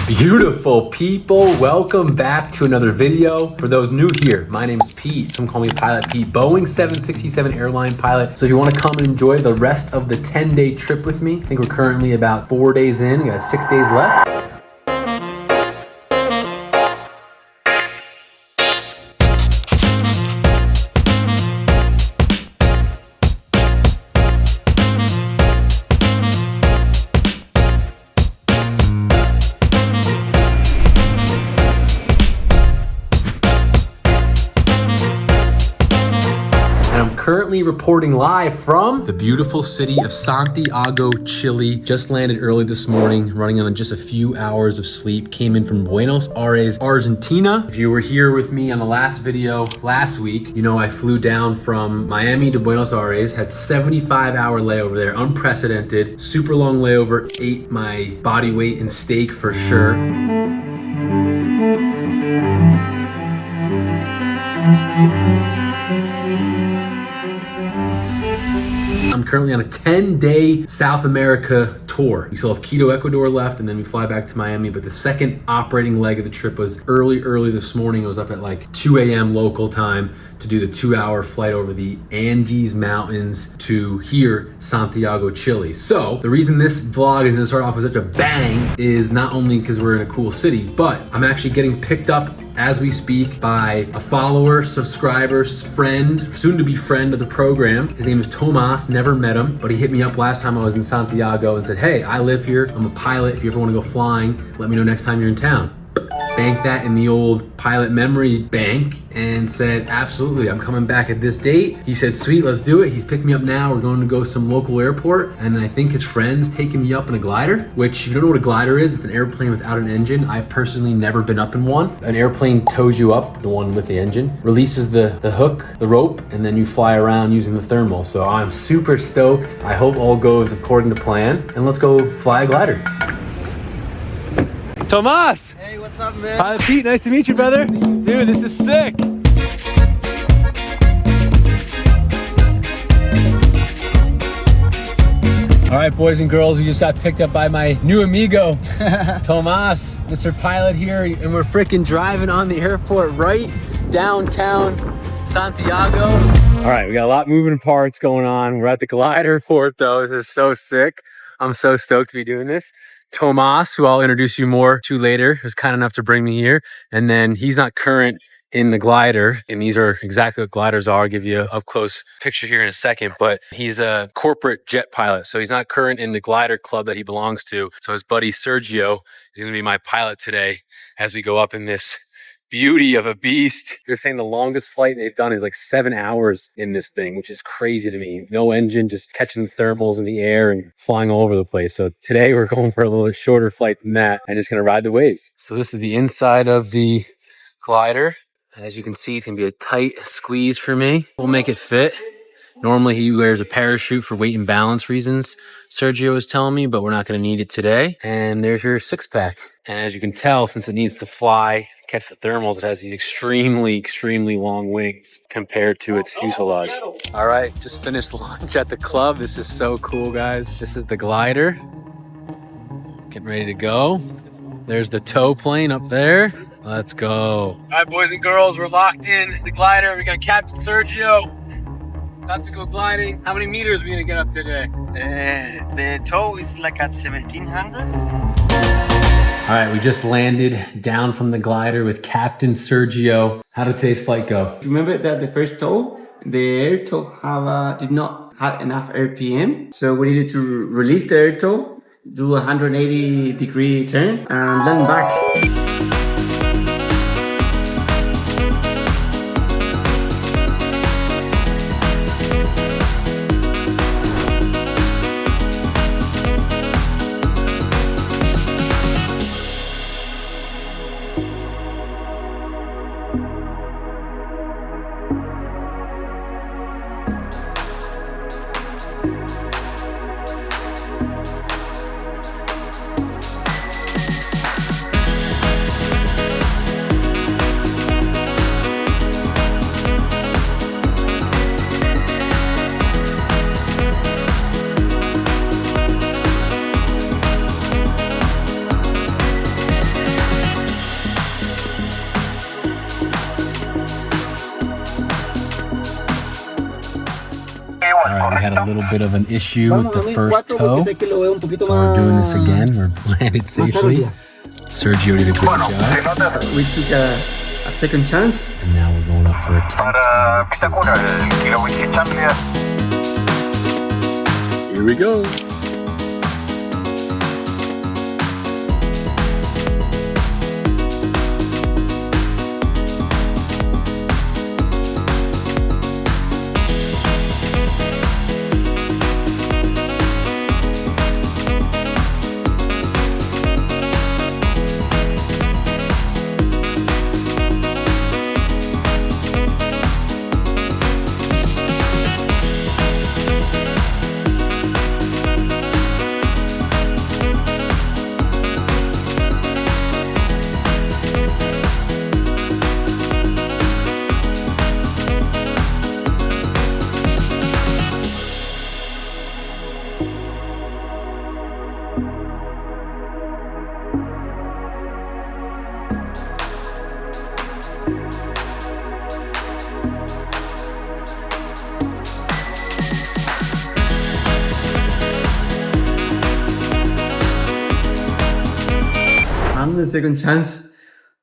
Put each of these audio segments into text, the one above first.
Beautiful people, welcome back to another video. For those new here, my name is Pete. Some call me Pilot Pete, Boeing 767 airline pilot. So if you want to come and enjoy the rest of the 10-day trip with me, I think we're currently about 4 days in, we got 6 days left. Currently reporting live from the beautiful city of Santiago, Chile. Just landed early this morning, running on just a few hours of sleep. Came in from Buenos Aires, Argentina. If you were here with me on the last video last week, you know I flew down from Miami to Buenos Aires, had 75-hour layover there, unprecedented, super long layover, ate my body weight in steak for sure. I'm currently on a 10-day South America tour. We still have Quito, Ecuador left, and then we fly back to Miami. But the second operating leg of the trip was early this morning. I was up at like 2 a.m. local time to do the 2-hour flight over the Andes Mountains to here, Santiago, Chile. So the reason this vlog is gonna start off with such a bang is not only because we're in a cool city, but I'm actually getting picked up as we speak by a follower, subscriber, friend, soon to be friend of the program. His name is Tomas, never met him, but he hit me up last time I was in Santiago and said, hey, I live here, I'm a pilot. If you ever wanna go flying, let me know next time you're in town. Banked that in the old pilot memory bank and said, absolutely, I'm coming back at this date. He said, sweet, let's do it. He's picked me up now. We're going to go to some local airport. And I think his friend's taking me up in a glider, which if you don't know what a glider is, it's an airplane without an engine. I've personally never been up in one. An airplane tows you up, the one with the engine, releases the hook, the rope, and then you fly around using the thermal. So I'm super stoked. I hope all goes according to plan. And let's go fly a glider. Tomas! Hey, what's up, man? Pilot Pete, nice to meet you, brother. Dude, this is sick. All right, boys and girls, we just got picked up by my new amigo, Tomas, Mr. Pilot here, and we're freaking driving on the airport right downtown Santiago. All right, we got a lot of moving parts going on. We're at the glider port, though. This is so sick. I'm so stoked to be doing this. Tomas, who I'll introduce you more to later, was kind enough to bring me here. And then he's not current in the glider, and these are exactly what gliders are. I'll give you an up-close picture here in a second, but he's a corporate jet pilot. So he's not current in the glider club that he belongs to. So his buddy Sergio is gonna be my pilot today as we go up in this beauty of a beast. They're saying the longest flight they've done is like 7 hours in this thing, which is crazy to me. No engine, just catching thermals in the air and flying all over the place. So today we're going for a little shorter flight than that and just gonna ride the waves. So this is the inside of the glider. As you can see, it's gonna be a tight squeeze for me. We'll make it fit. Normally he wears a parachute for weight and balance reasons, Sergio was telling me, but we're not gonna need it today. And there's your 6-pack. And as you can tell, since it needs to fly, catch the thermals, it has these extremely long wings compared to its fuselage. All right, just finished lunch at the club. This is so cool, guys. This is the glider. Getting ready to go. There's the tow plane up there. Let's go. All right, boys and girls, we're locked in the glider. We got Captain Sergio. About to go gliding. How many meters are we gonna get up today? The tow is like at 1700. All right, we just landed down from the glider with Captain Sergio. How did today's flight go? Remember that the first tow, the air tow did not have enough RPM. So we needed to release the air tow, do a 180-degree turn, and land back. a little bit of an issue with the first toe. So we're doing this again. We're landed safely. Sergio did a good job. We took a second chance. And now we're going up for attempt number 2. Here we go. On the second chance,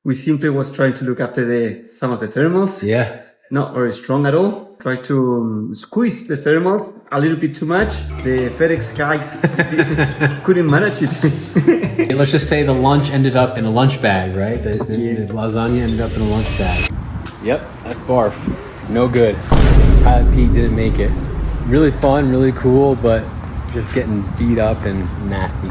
we simply was trying to look after some of the thermals. Yeah. Not very strong at all. Try to squeeze the thermals a little bit too much. The FedEx guy couldn't manage it. Let's just say the lunch ended up in a lunch bag, right? The lasagna ended up in a lunch bag. Yep, that's barf. No good. Pilot Pete didn't make it. Really fun, really cool, but just getting beat up and nasty.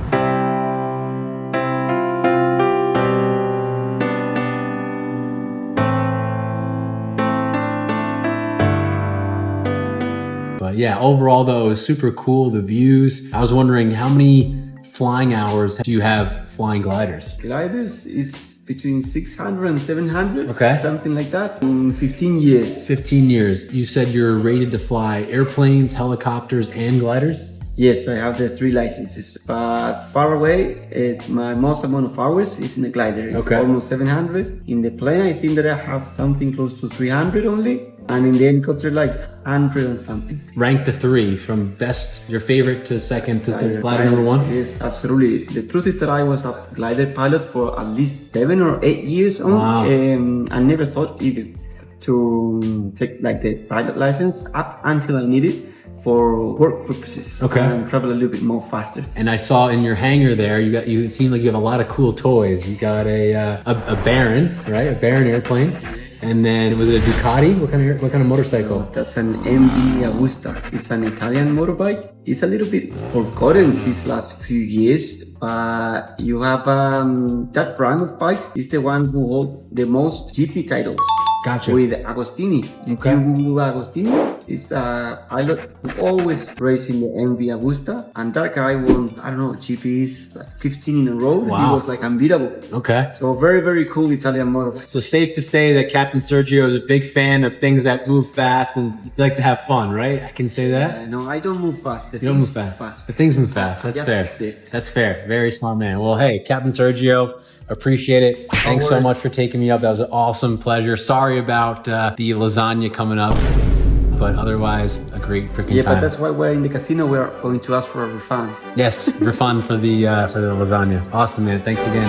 But yeah, overall though, it was super cool, the views. I was wondering, how many flying hours do you have flying gliders? Gliders is between 600 and 700, okay, something like that, in 15 years. 15 years. You said you're rated to fly airplanes, helicopters, and gliders? Yes, I have the 3 licenses, but far away, my most amount of hours is in the glider. It's almost 700. In the plane, I think that I have something close to 300 only. And in the helicopter, like 100 and something. Rank the 3 from best, your favorite to second to third. Glider number 1? Yes, absolutely. The truth is that I was a glider pilot for at least 7 or 8 years on. Wow. I never thought even to take like the pilot license up until I need it for work purposes. Okay. And travel a little bit more faster. And I saw in your hangar there, you seem like you have a lot of cool toys. You got a Baron, right? A Baron airplane. And then, was it a Ducati? What kind of motorcycle? That's an MV Agusta. It's an Italian motorbike. It's a little bit forgotten these last few years, but you have that brand of bikes is the one who holds the most GP titles. Gotcha. With Agostini. If you Google Agostini, it's a pilot who always racing the MV Agusta, and that guy won, I don't know, GPs like 15 in a row. Wow. He was like unbeatable. Okay. So very, very cool Italian motorbike. So safe to say that Captain Sergio is a big fan of things that move fast and he likes to have fun, right? I can say that? No, I don't move fast. You don't move fast. The things move fast. That's fair. That's fair. Very smart man. Well, hey, Captain Sergio, appreciate it. Thanks so much for taking me up. That was an awesome pleasure. Sorry about the lasagna coming up, but otherwise a great freaking time. Yeah, but that's why we're in the casino. We're going to ask for a refund. Yes, refund for the lasagna. Awesome, man. Thanks again.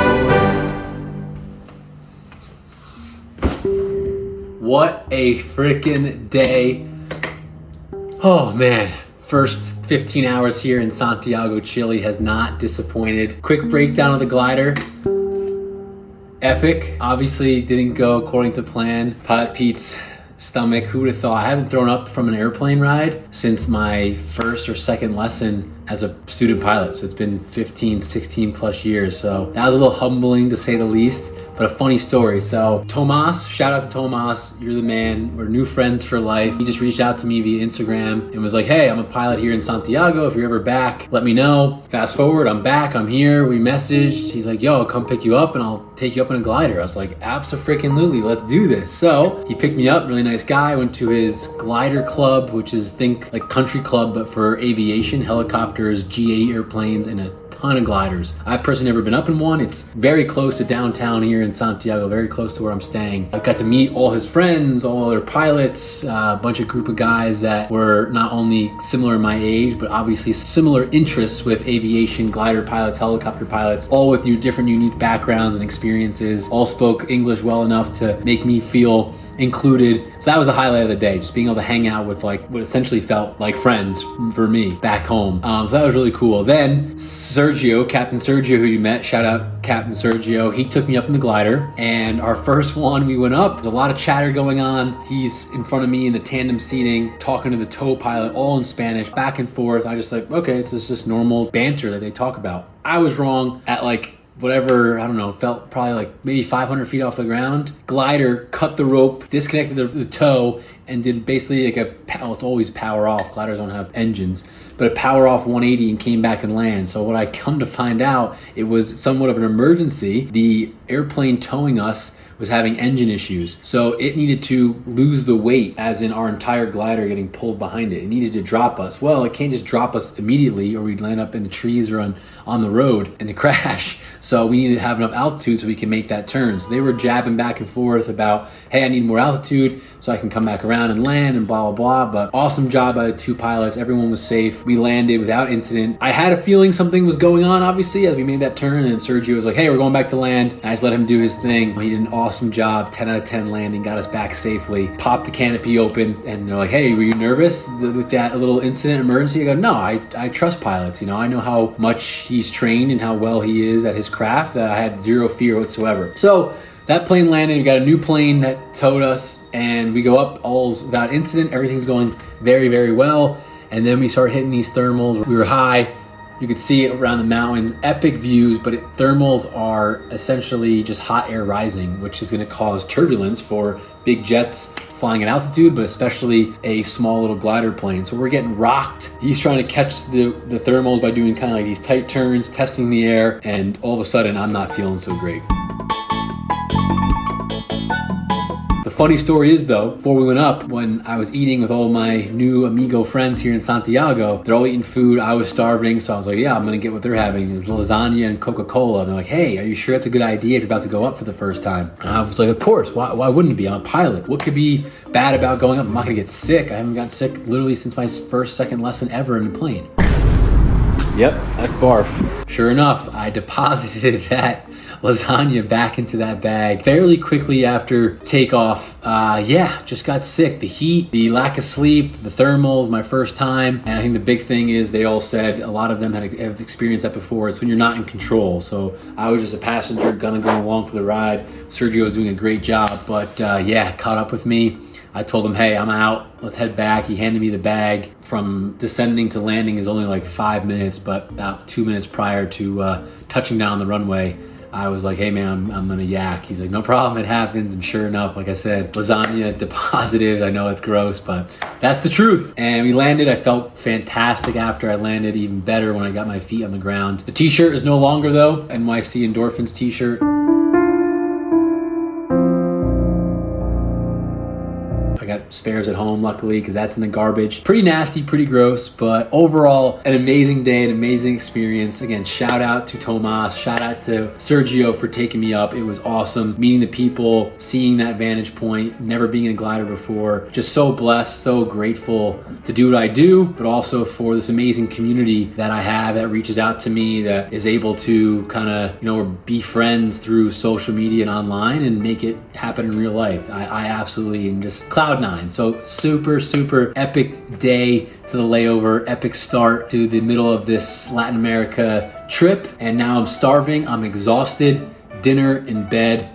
What a freaking day. Oh man. First 15 hours here in Santiago, Chile has not disappointed. Quick breakdown of the glider. Epic. Obviously didn't go according to plan. Pilot Pete's stomach, who would have thought? I haven't thrown up from an airplane ride since my first or second lesson as a student pilot. So it's been 15, 16 plus years. So that was a little humbling to say the least, but a funny story. So Tomas, shout out to Tomas, you're the man. We're new friends for life. He just reached out to me via Instagram and was like, hey, I'm a pilot here in Santiago. If you're ever back, let me know. Fast forward, I'm back, I'm here. We messaged. He's like, yo, I'll come pick you up and I'll take you up in a glider. I was like, abso-freaking-lutely, let's do this. So he picked me up, really nice guy. Went to his glider club, which is think like country club, but for aviation, helicopters, GA airplanes, and a ton of gliders. I've personally never been up in one. It's very close to downtown here in Santiago, very close to where I'm staying. I got to meet all his friends, all other pilots, a bunch of group of guys that were not only similar in my age, but obviously similar interests with aviation, glider pilots, helicopter pilots, all with different unique backgrounds and experiences, all spoke English well enough to make me feel included. So that was the highlight of the day, just being able to hang out with like what essentially felt like friends for me back home. So that was really cool. Then Sergio, Captain Sergio, who you met, shout out Captain Sergio, he took me up in the glider, and our first one, we went up, there's a lot of chatter going on. He's in front of me in the tandem seating, talking to the tow pilot, all in Spanish, back and forth. I just like, okay, it's just normal banter that they talk about. I was wrong at like whatever, I don't know, felt probably like maybe 500 feet off the ground. Glider cut the rope, disconnected the tow, and did basically like it's always power off. Gliders don't have engines, but a power off 180 and came back and land. So what I come to find out, it was somewhat of an emergency. The airplane towing us was having engine issues. So it needed to lose the weight, as in our entire glider getting pulled behind it. It needed to drop us. Well, it can't just drop us immediately or we'd land up in the trees or on the road and crash. So we needed to have enough altitude so we can make that turn. So they were jabbing back and forth about, hey, I need more altitude so I can come back around and land and blah, blah, blah. But awesome job by the two pilots. Everyone was safe. We landed without incident. I had a feeling something was going on, obviously, as we made that turn. And Sergio was like, hey, we're going back to land. And I just let him do his thing. He did an awesome job, 10 out of 10 landing, got us back safely, popped the canopy open. And they're like, hey, were you nervous with that little incident emergency? I go, no, I trust pilots. I know how much he's trained and how well he is at his craft, that I had zero fear whatsoever. So that plane landed, we got a new plane that towed us, and we go up all's without incident. Everything's going very, very well. And then we start hitting these thermals. We were high. You could see it around the mountains, epic views, but thermals are essentially just hot air rising, which is going to cause turbulence for big jets flying at altitude, but especially a small little glider plane. So we're getting rocked. He's trying to catch the thermals by doing kind of like these tight turns, testing the air, and all of a sudden I'm not feeling so great. The funny story is though, before we went up, when I was eating with all my new amigo friends here in Santiago, they're all eating food. I was starving, so I was like, yeah, I'm gonna get what they're having. It's lasagna and Coca-Cola. They're like, hey, are you sure it's a good idea if you're about to go up for the first time? And I was like, of course, why wouldn't it be? I'm a pilot. What could be bad about going up? I'm not gonna get sick. I haven't gotten sick literally since my second lesson ever in the plane. Yep, that's barf. Sure enough, I deposited that lasagna back into that bag fairly quickly after takeoff. Just got sick. The heat, the lack of sleep, the thermals, my first time. And I think the big thing is they all said, a lot of them have experienced that before. It's when you're not in control. So I was just a passenger gonna go along for the ride. Sergio was doing a great job, but caught up with me. I told him, hey, I'm out, let's head back. He handed me the bag. From descending to landing is only like 5 minutes, but about 2 minutes prior to touching down on the runway, I was like, hey man, I'm gonna yak. He's like, no problem, it happens. And sure enough, like I said, lasagna deposited. I know it's gross, but that's the truth. And we landed. I felt fantastic after I landed, even better when I got my feet on the ground. The t-shirt is no longer though, NYC Endorphins t-shirt. I got spares at home, luckily, because that's in the garbage. Pretty nasty, pretty gross, but overall, an amazing day, an amazing experience. Again, shout out to Tomas, shout out to Sergio for taking me up. It was awesome meeting the people, seeing that vantage point, never being in a glider before. Just so blessed, so grateful to do what I do, but also for this amazing community that I have that reaches out to me, that is able to kind of, be friends through social media and online and make it happen in real life. I absolutely am just Cloud9. So super epic day to the layover, epic start to the middle of this Latin America trip. And now I'm starving, I'm exhausted, dinner in bed.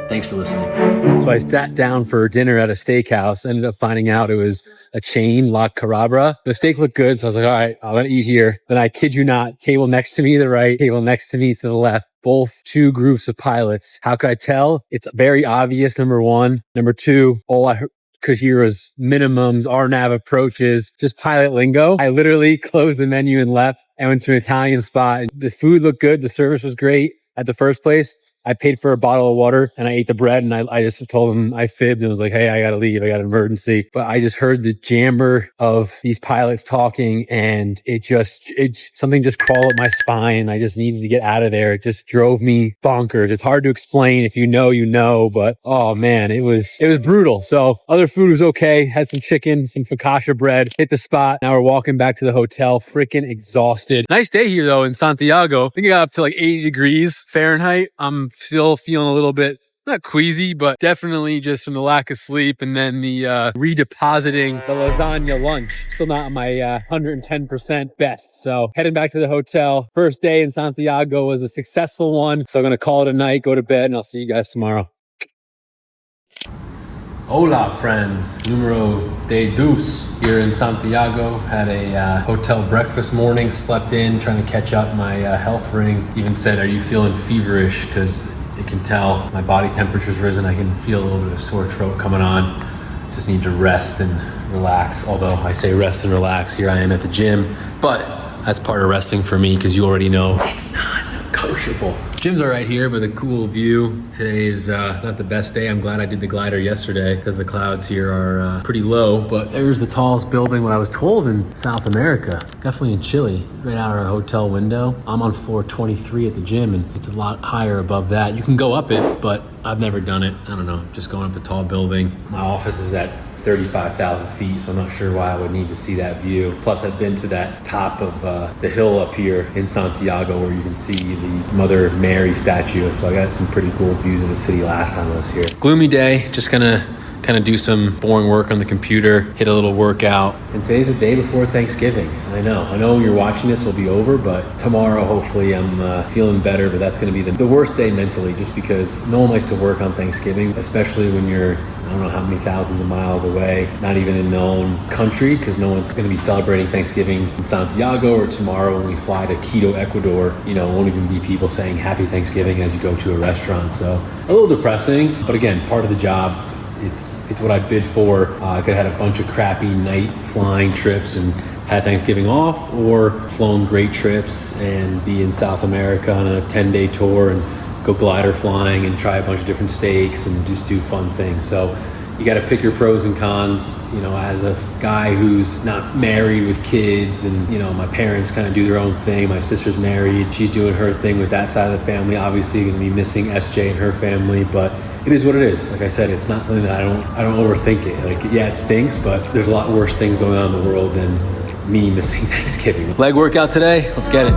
Thanks for listening. So I sat down for dinner at a steakhouse, ended up finding out it was a chain, La Carabra. The steak looked good, so I was like, all right, I'm gonna eat here. Then I kid you not, table next to me to the right, table next to me to the left, both two groups of pilots. How could I tell? It's very obvious, number one. Number two, all I could hear was minimums, RNAV approaches, just pilot lingo. I literally closed the menu and left. I went to an Italian spot. The food looked good. The service was great. at the first place, I paid for a bottle of water and I ate the bread, and I just told them, I fibbed and was like, hey, I gotta leave. I got an emergency. But I just heard the jammer of these pilots talking, and something just crawled up my spine. I just needed to get out of there. It just drove me bonkers. It's hard to explain. If you know, you know, but oh man, it was brutal. So other food was okay. Had some chicken, some focaccia bread, hit the spot. Now we're walking back to the hotel, freaking exhausted. Nice day here though in Santiago. I think it got up to like 80 degrees Fahrenheit. I'm still feeling a little bit, not queasy, but definitely just from the lack of sleep, and then the redepositing the lasagna lunch. Still not on my 110% best. So heading back to the hotel. First day in Santiago was a successful one. So I'm going to call it a night, go to bed, and I'll see you guys tomorrow. Hola, friends. Numero de dos here in Santiago. Had a hotel breakfast morning, slept in, trying to catch up my health ring. Even said, are you feeling feverish? Because you can tell my body temperature's risen. I can feel a little bit of sore throat coming on. Just need to rest and relax. Although I say rest and relax, here I am at the gym. But that's part of resting for me, because you already know it's non-negotiable. Gym's all right here, but a cool view. Today is not the best day. I'm glad I did the glider yesterday, because the clouds here are pretty low. But there's the tallest building, what I was told, in South America, definitely in Chile, right out our hotel window. I'm on floor 23 at the gym, and it's a lot higher above that. You can go up it, but I've never done it. I don't know, just going up a tall building. My office is at 35,000 feet, so I'm not sure why I would need to see that view. Plus, I've been to that top of the hill up here in Santiago where you can see the Mother Mary statue. So I got some pretty cool views of the city last time I was here. Gloomy day, just gonna kind of do some boring work on the computer, hit a little workout. And today's the day before Thanksgiving. I know when you're watching this will be over, but tomorrow hopefully I'm feeling better. But that's going to be the worst day mentally, just because no one likes to work on Thanksgiving, especially when you're, I don't know how many thousands of miles away, not even in their own country, because no one's going to be celebrating Thanksgiving in Santiago. Or tomorrow when we fly to Quito, Ecuador, won't even be people saying Happy Thanksgiving as you go to a restaurant. So a little depressing, but again, part of the job. It's what I bid for. I could have had a bunch of crappy night flying trips and had Thanksgiving off, or flown great trips and be in South America on a 10-day tour and go glider flying and try a bunch of different stakes and just do fun things. So you got to pick your pros and cons. As a guy who's not married with kids, and my parents kind of do their own thing. My sister's married, she's doing her thing with that side of the family. Obviously going to be missing SJ and her family, but it is what it is. Like I said, it's not something that I don't overthink it. Like, yeah, it stinks, but there's a lot worse things going on in the world than me missing Thanksgiving. Leg workout today, let's get it.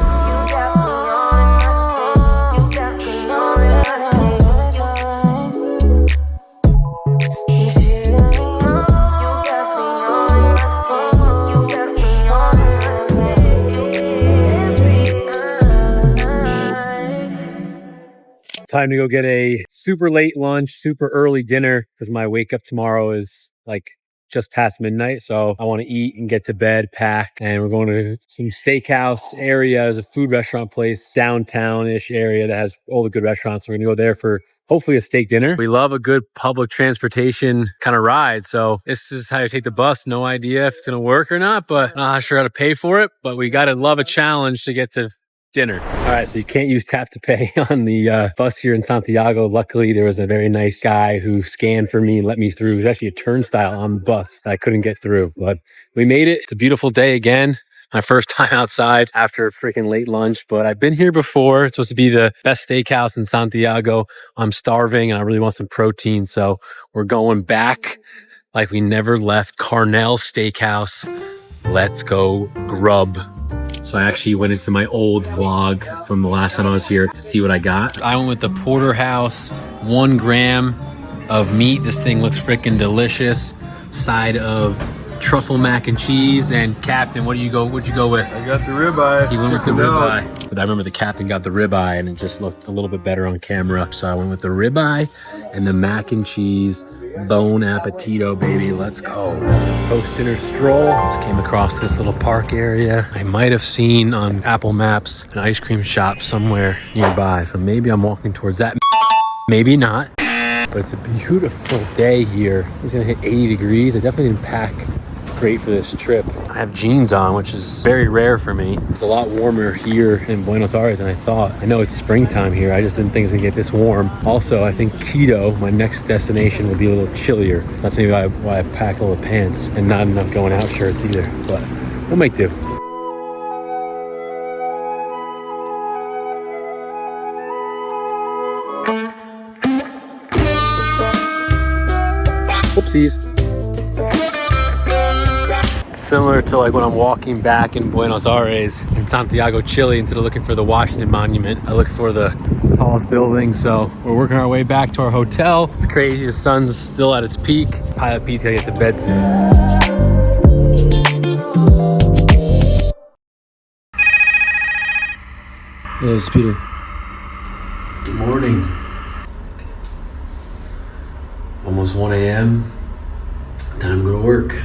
Time to go get a super late lunch, super early dinner, because my wake up tomorrow is like just past midnight. So I want to eat and get to bed, pack, and we're going to some steakhouse area. There's a food restaurant place, downtown-ish area that has all the good restaurants. We're going to go there for hopefully a steak dinner. We love a good public transportation kind of ride. So this is how you take the bus. No idea if it's going to work or not, but not sure how to pay for it. But we got to love a challenge to get to dinner. All right, so you can't use tap to pay on the bus here in Santiago. Luckily, there was a very nice guy who scanned for me and let me through. There's actually a turnstile on the bus that I couldn't get through, but we made it. It's a beautiful day again. My first time outside after a freaking late lunch, but I've been here before. It's supposed to be the best steakhouse in Santiago. I'm starving and I really want some protein, so we're going back like we never left. Carnell Steakhouse. Let's go grub. So I actually went into my old vlog from the last time I was here to see what I got. I went with the porterhouse, 1 gram of meat. This thing looks freaking delicious. Side of truffle mac and cheese. And Captain, what'd you go with? I got the ribeye. He went with the ribeye. But I remember the Captain got the ribeye and it just looked a little bit better on camera. So I went with the ribeye and the mac and cheese. Bon appetito, baby. Let's go. Post dinner stroll. Just came across this little park area. I might have seen on Apple Maps an ice cream shop somewhere nearby. So maybe I'm walking towards that. Maybe not. But it's a beautiful day here. It's gonna hit 80 degrees. I definitely didn't pack great for this trip. I have jeans on, which is very rare for me. It's a lot warmer here in Buenos Aires than I thought. I know it's springtime here. I just didn't think it was gonna get this warm. Also, I think Quito, my next destination, will be a little chillier. So that's maybe why I packed all the pants and not enough going out shirts either, but we'll make do. Whoopsies. Similar to like when I'm walking back in Buenos Aires in Santiago, Chile, instead of looking for the Washington Monument, I look for the tallest building. So we're working our way back to our hotel. It's crazy, the sun's still at its peak. Pilot Pete's gonna get to bed soon. Hey, this is Peter. Good morning. Almost 1 a.m. Time to go to work.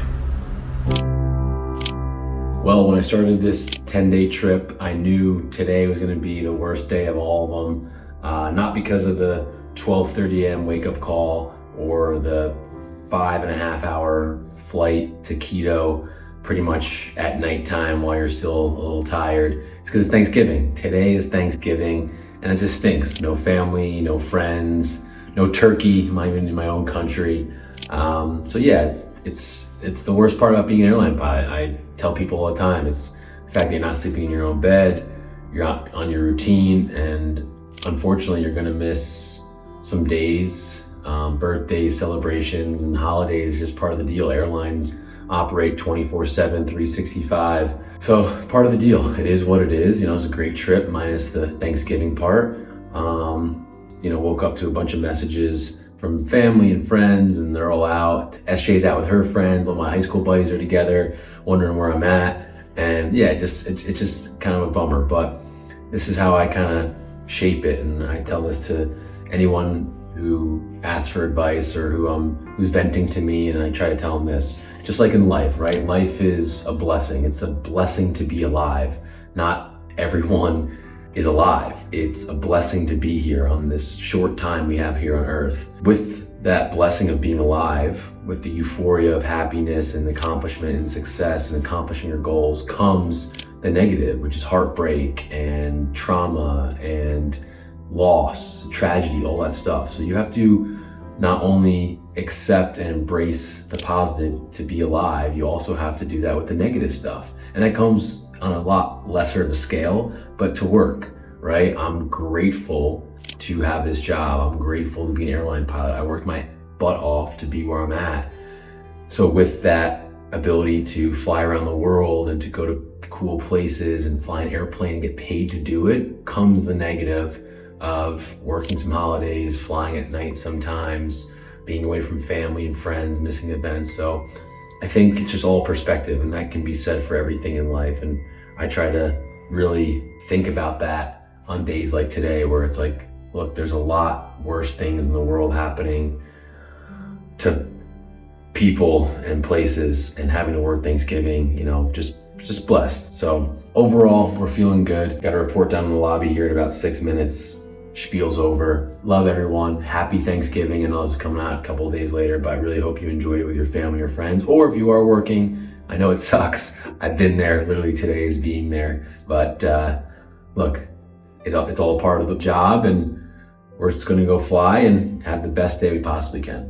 Well, when I started this 10-day trip, I knew today was gonna be the worst day of all of them. Not because of the 12:30 a.m. wake-up call or the 5.5-hour flight to Quito pretty much at nighttime while you're still a little tired. It's because it's Thanksgiving. Today is Thanksgiving, and it just stinks. No family, no friends, no turkey, not even in my own country. So yeah, it's the worst part about being an airline pilot. I tell people all the time, it's the fact that you're not sleeping in your own bed, you're not on your routine, and unfortunately you're gonna miss some days, birthdays, celebrations, and holidays is just part of the deal. Airlines operate 24/7, 365. So part of the deal, it is what it is. You know, it's a great trip minus the Thanksgiving part. You know, woke up to a bunch of messages from family and friends, and they're all out. SJ's out with her friends, all my high school buddies are together, wondering where I'm at. And yeah, it's just kind of a bummer, but this is how I kind of shape it. And I tell this to anyone who asks for advice or who's venting to me, and I try to tell them this, just like in life, right? Life is a blessing. It's a blessing to be alive. Not everyone is alive. It's a blessing to be here on this short time we have here on Earth. With that blessing of being alive, with the euphoria of happiness and accomplishment and success and accomplishing your goals, comes the negative, which is heartbreak and trauma and loss, tragedy, all that stuff. So you have to not only accept and embrace the positive to be alive, you also have to do that with the negative stuff. And that comes on a lot lesser of a scale, but to work, right? I'm grateful to have this job. I'm grateful to be an airline pilot. I worked my butt off to be where I'm at. So with that ability to fly around the world and to go to cool places and fly an airplane and get paid to do it, comes the negative of working some holidays, flying at night sometimes, being away from family and friends, missing events. So I think it's just all perspective, and that can be said for everything in life. And I try to really think about that on days like today, where it's like, look, there's a lot worse things in the world happening to people and places, and having to work Thanksgiving, you know, just blessed. So overall, we're feeling good. Got a report down in the lobby here in about 6 minutes. Spiel's over. Love everyone. Happy Thanksgiving. And it's coming out a couple of days later, but I really hope you enjoyed it with your family or friends, or if you are working. I know it sucks. I've been there. Literally today is being there. But look, it's all a part of the job, and we're just gonna go fly and have the best day we possibly can.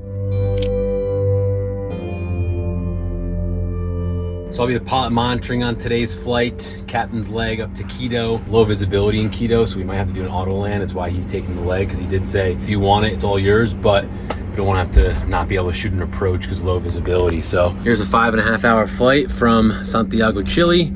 So I'll be the pilot monitoring on today's flight. Captain's leg up to Quito. Low visibility in Quito, so we might have to do an auto land. That's why he's taking the leg, because he did say, if you want it, it's all yours, but you don't want to have to not be able to shoot an approach because low visibility. So here's a 5.5-hour flight from Santiago, Chile,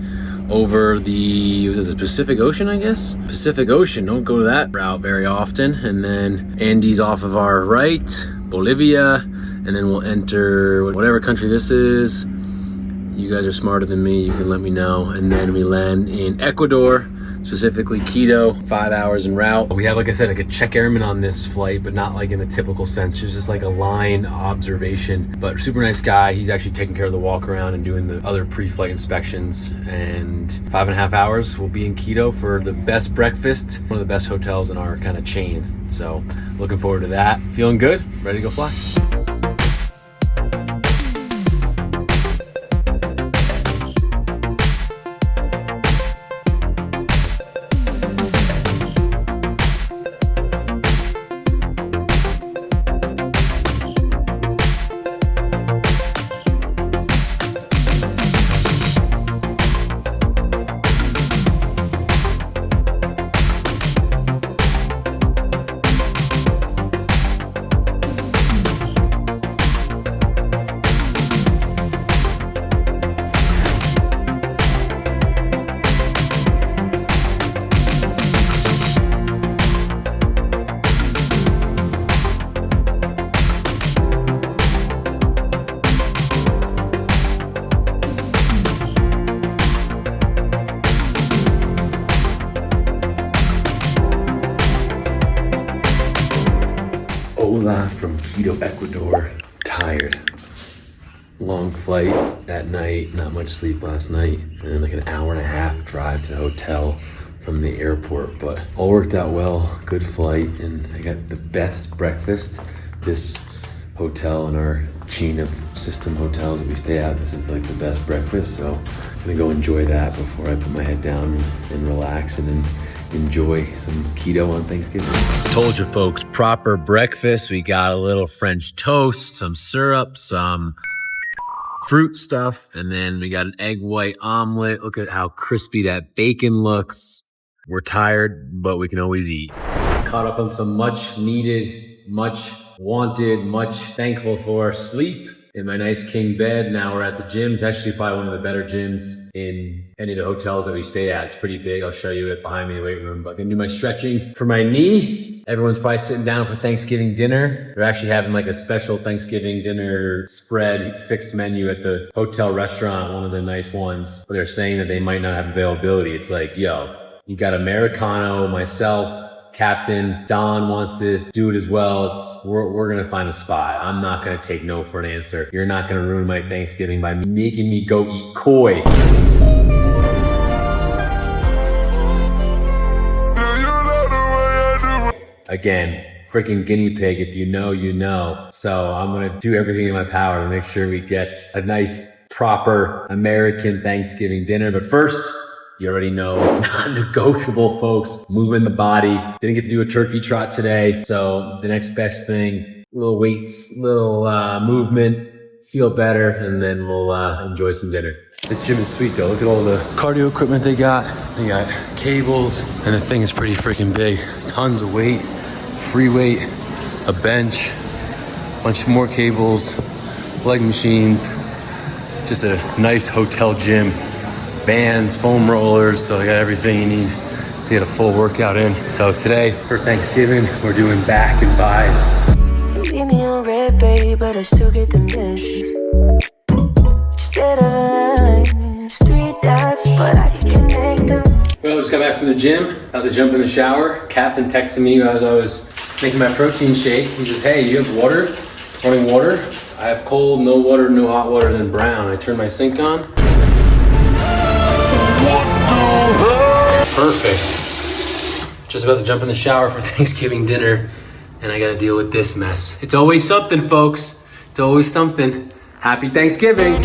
over the, was it the Pacific Ocean, I guess? Pacific Ocean, don't go to that route very often. And then Andes off of our right, Bolivia, and then we'll enter whatever country this is. You guys are smarter than me, you can let me know. And then we land in Ecuador, specifically Quito, 5 hours en route. We have, like I said, like a check airman on this flight, but not like in the typical sense. It's just like a line observation, but super nice guy. He's actually taking care of the walk around and doing the other pre-flight inspections. And 5.5 hours, we'll be in Quito for the best breakfast, one of the best hotels in our kind of chains. So looking forward to that. Feeling good, ready to go fly. Hola from Quito, Ecuador. Tired. Long flight at night, not much sleep last night, and like an hour and a half drive to the hotel from the airport, but all worked out well. Good flight, and I got the best breakfast. This hotel in our chain of system hotels that we stay at, this is like the best breakfast, so I'm gonna go enjoy that before I put my head down and relax and then enjoy some keto on Thanksgiving. Told you folks, proper breakfast. We got a little French toast, some syrup, some fruit stuff, and then we got an egg white omelet. Look at how crispy that bacon looks. We're tired, but we can always eat. Caught up on some much needed, much wanted, much thankful for sleep in my nice king bed. Now we're at the gym. It's actually probably one of the better gyms in any of the hotels that we stay at. It's pretty big. I'll show you it behind me in the weight room. But I'm gonna do my stretching for my knee. Everyone's probably sitting down for Thanksgiving dinner. They're actually having like a special Thanksgiving dinner spread, fixed menu at the hotel restaurant, one of the nice ones. But they're saying that they might not have availability. It's like, yo, you got Americano, myself, Captain Don wants to do it as well. We're gonna find a spot. I'm not gonna take no for an answer. You're not gonna ruin my Thanksgiving by making me go eat koi. Again, freaking guinea pig. If you know, you know. So I'm gonna do everything in my power to make sure we get a nice, proper American Thanksgiving dinner. But first, you already know it's non-negotiable, folks. Moving the body. Didn't get to do a turkey trot today. So the next best thing, little weights, little movement, feel better, and then we'll enjoy some dinner. This gym is sweet though. Look at all the cardio equipment they got. They got cables, and the thing is pretty freaking big. Tons of weight, free weight, a bench, bunch of more cables, leg machines. Just a nice hotel gym. Bands, foam rollers, so I got everything you need to get a full workout in. So today, for Thanksgiving, we're doing back and buys. Leave me on red, baby, but I still get the message. Instead of lines, 3 dots, but I can connect them. Well, I just got back from the gym, about to jump in the shower. Captain texted me as I was making my protein shake. He says, hey, you have water? Running water? I have cold, no water, no hot water, then brown. I turn my sink on. Perfect. Just about to jump in the shower for Thanksgiving dinner, and I gotta deal with this mess. It's always something, folks. It's always something. Happy Thanksgiving.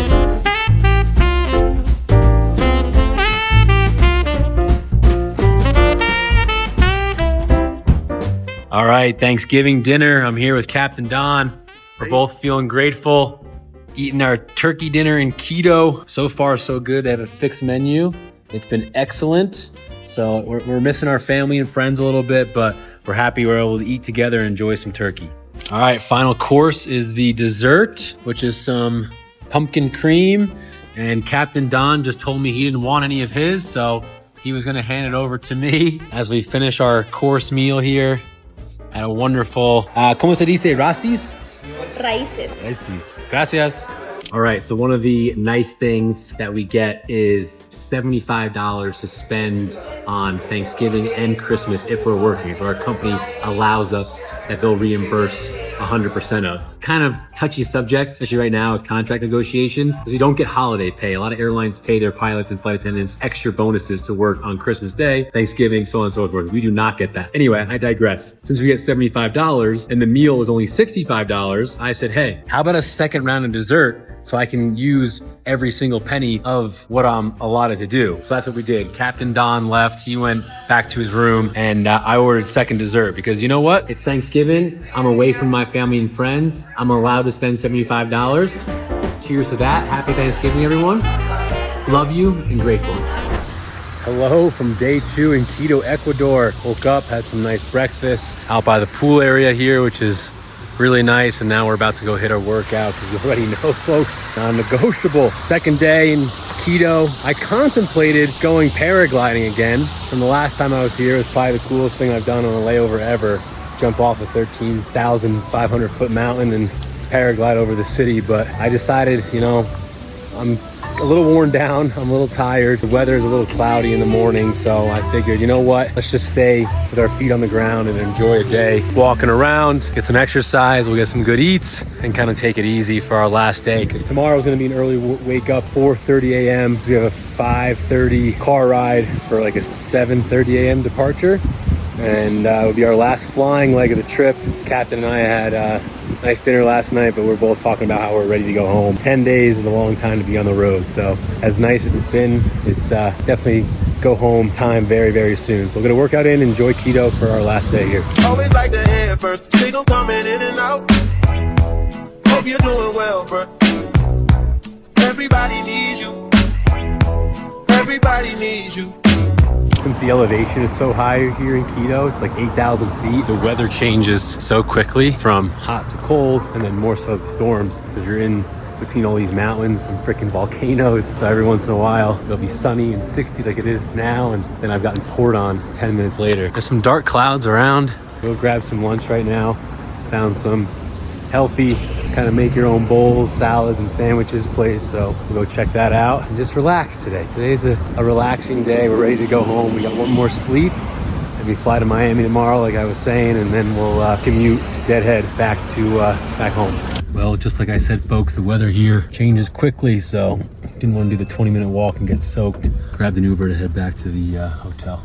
All right, Thanksgiving dinner. I'm here with Captain Don. We're both feeling grateful. Eating our turkey dinner in Quito. So far, so good. They have a fixed menu. It's been excellent. So we're missing our family and friends a little bit, but we're happy we're able to eat together and enjoy some turkey. All right, final course is the dessert, which is some pumpkin cream. And Captain Don just told me he didn't want any of his, so he was gonna hand it over to me as we finish our course meal here at a wonderful, ¿cómo se dice? Racis? Raíces. Raíces. Gracias. All right, so one of the nice things that we get is $75 to spend on Thanksgiving and Christmas if we're working. So our company allows us that they'll reimburse 100% of. Kind of touchy subject, especially right now with contract negotiations, because we don't get holiday pay. A lot of airlines pay their pilots and flight attendants extra bonuses to work on Christmas Day, Thanksgiving, so on and so forth. We do not get that. Anyway, I digress. Since we get $75 and the meal was only $65, I said, hey, how about a second round of dessert so I can use every single penny of what I'm allotted to do? So that's what we did. Captain Don left. He went back to his room, and I ordered second dessert because you know what? It's Thanksgiving. I'm away from my family and friends. I'm allowed to spend $75. Cheers to that. Happy Thanksgiving, everyone. Love you and grateful. Hello from day 2 in Quito, Ecuador. Woke up, had some nice breakfast out by the pool area here, which is really nice. And now we're about to go hit our workout because you already know, folks, non-negotiable. Second day in Quito. I contemplated going paragliding again. From the last time I was here, it was probably the coolest thing I've done on a layover ever. Jump off a 13,500 foot mountain and paraglide over the city. But I decided, you know, I'm a little worn down. I'm a little tired. The weather is a little cloudy in the morning, so I figured, you know what? Let's just stay with our feet on the ground and enjoy a day walking around, get some exercise, we'll get some good eats, and kind of take it easy for our last day. Because tomorrow is going to be an early wake up, 4:30 a.m. We have a 5:30 car ride for like a 7:30 a.m. departure. And it'll be our last flying leg of the trip. Captain and I had a nice dinner last night, but we're both talking about how we're ready to go home. 10 days is a long time to be on the road. So as nice as it's been, it's definitely go home time very, very soon. So we're gonna work out in, enjoy Quito for our last day here. Always like to head first, they gon' coming in and out. Hope you're doing well, bro. Everybody needs you. Everybody needs you. Since the elevation is so high here in Quito, it's like 8,000 feet. The weather changes so quickly from hot to cold, and then more so the storms, because you're in between all these mountains and freaking volcanoes. So every once in a while, it'll be sunny and 60 like it is now, and then I've gotten poured on 10 minutes later. There's some dark clouds around. We'll grab some lunch right now. Found some healthy, kind of make your own bowls, salads, and sandwiches place. So we'll go check that out and just relax today. Today's a relaxing day. We're ready to go home. We got one more sleep and we fly to Miami tomorrow, like I was saying, and then we'll commute deadhead back to back home. Well, just like I said, folks, the weather here changes quickly, so didn't want to do the 20-minute walk and get soaked. Grabbed an Uber to head back to the hotel.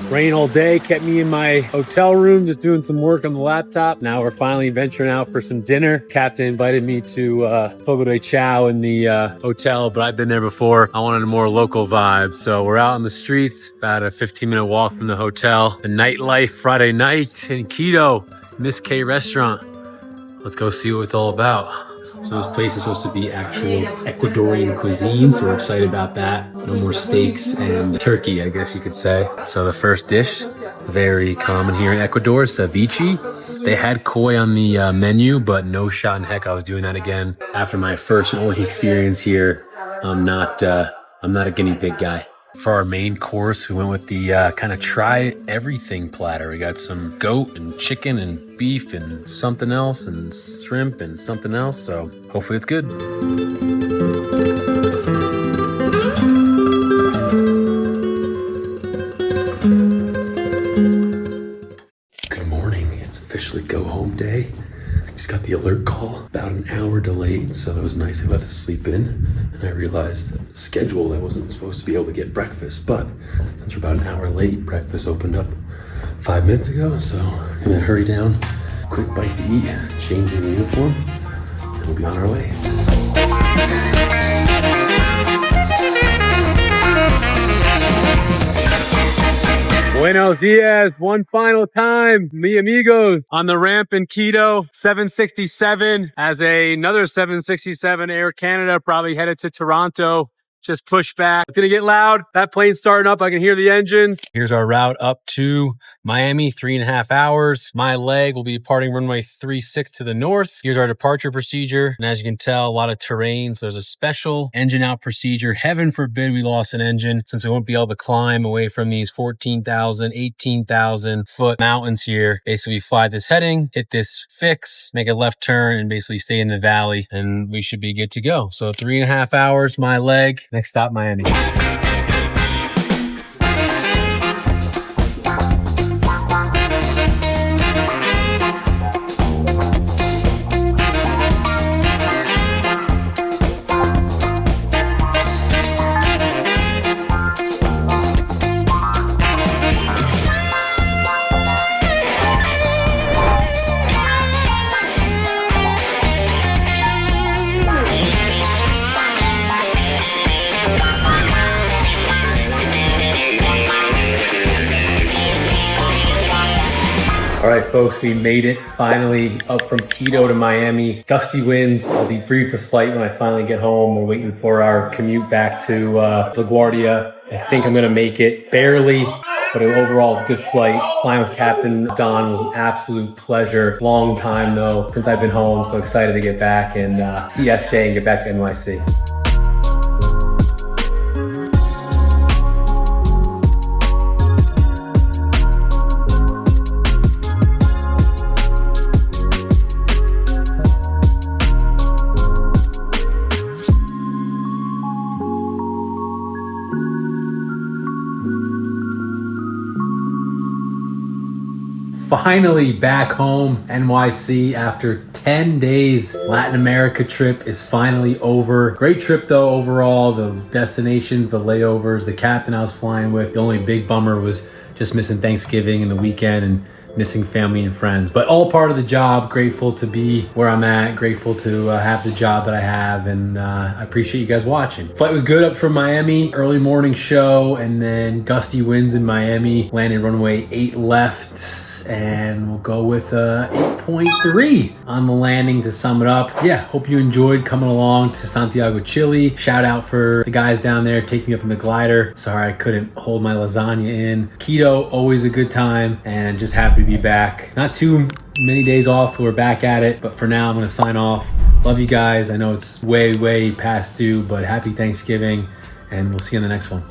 Rain all day kept me in my hotel room, just doing some work on the laptop. Now we're finally venturing out for some dinner. Captain invited me to Fogo de Chao in the hotel, but I've been there before. I wanted a more local vibe. So we're out on the streets, about a 15-minute walk from the hotel. The nightlife Friday night in Quito, Miss K restaurant. Let's go see what it's all about. So this place is supposed to be actual Ecuadorian cuisine, so we're excited about that. No more steaks and turkey, I guess you could say. So the first dish, very common here in Ecuador, ceviche. They had koi on the menu, but no shot in heck I was doing that again. After my first and only experience here, I'm not a guinea pig guy. For our main course, we went with the kind of try everything platter. We got some goat and chicken and beef and something else and shrimp and something else. So hopefully it's good. Good morning. It's officially go home day. Just got the alert call, about an hour delayed, so it was nice. They let us sleep in, and I realized that the schedule, I wasn't supposed to be able to get breakfast, but since we're about an hour late, breakfast opened up 5 minutes ago, so I'm gonna hurry down, quick bite to eat, change in the uniform, and we'll be on our way. Buenos dias, one final time, mi amigos. On the ramp in Quito, 767, as another 767 Air Canada, probably headed to Toronto. Just push back. It's gonna get loud. That plane's starting up. I can hear the engines. Here's our route up to Miami, 3.5 hours. My leg will be departing runway 36 to the north. Here's our departure procedure. And as you can tell, a lot of terrain. So there's a special engine out procedure. Heaven forbid we lost an engine, since we won't be able to climb away from these 14,000, 18,000 foot mountains here. Basically, we fly this heading, hit this fix, make a left turn, and basically stay in the valley, and we should be good to go. So 3.5 hours, my leg. Next stop, Miami. All right, folks, we made it finally up from Quito to Miami. Gusty winds. I'll debrief the flight when I finally get home. We're waiting for our commute back to LaGuardia. I think I'm gonna make it, barely, but overall it's a good flight. Flying with Captain Don was an absolute pleasure. Long time though, since I've been home, so excited to get back and see SJ and get back to NYC. finally back home, NYC, after 10 days. Latin America trip is finally over. Great trip though overall. The destinations, the layovers, the captain I was flying with. The only big bummer was just missing Thanksgiving and the weekend and missing family and friends, but all part of the job. Grateful to be where I'm at, grateful to have the job that I have, and I appreciate you guys watching. Flight was good up from Miami, early morning show, and then gusty winds in Miami. Landed runway 8 left, and we'll go with 8.3 on the landing to sum it up. Yeah, hope you enjoyed coming along to Santiago, Chile. Shout out for the guys down there taking me up in the glider. Sorry I couldn't hold my lasagna in. Quito, always a good time, and just happy to be back. Not too many days off till we're back at it, but for now I'm gonna sign off. Love you guys. I know it's way past due, but happy Thanksgiving, and we'll see you in the next one.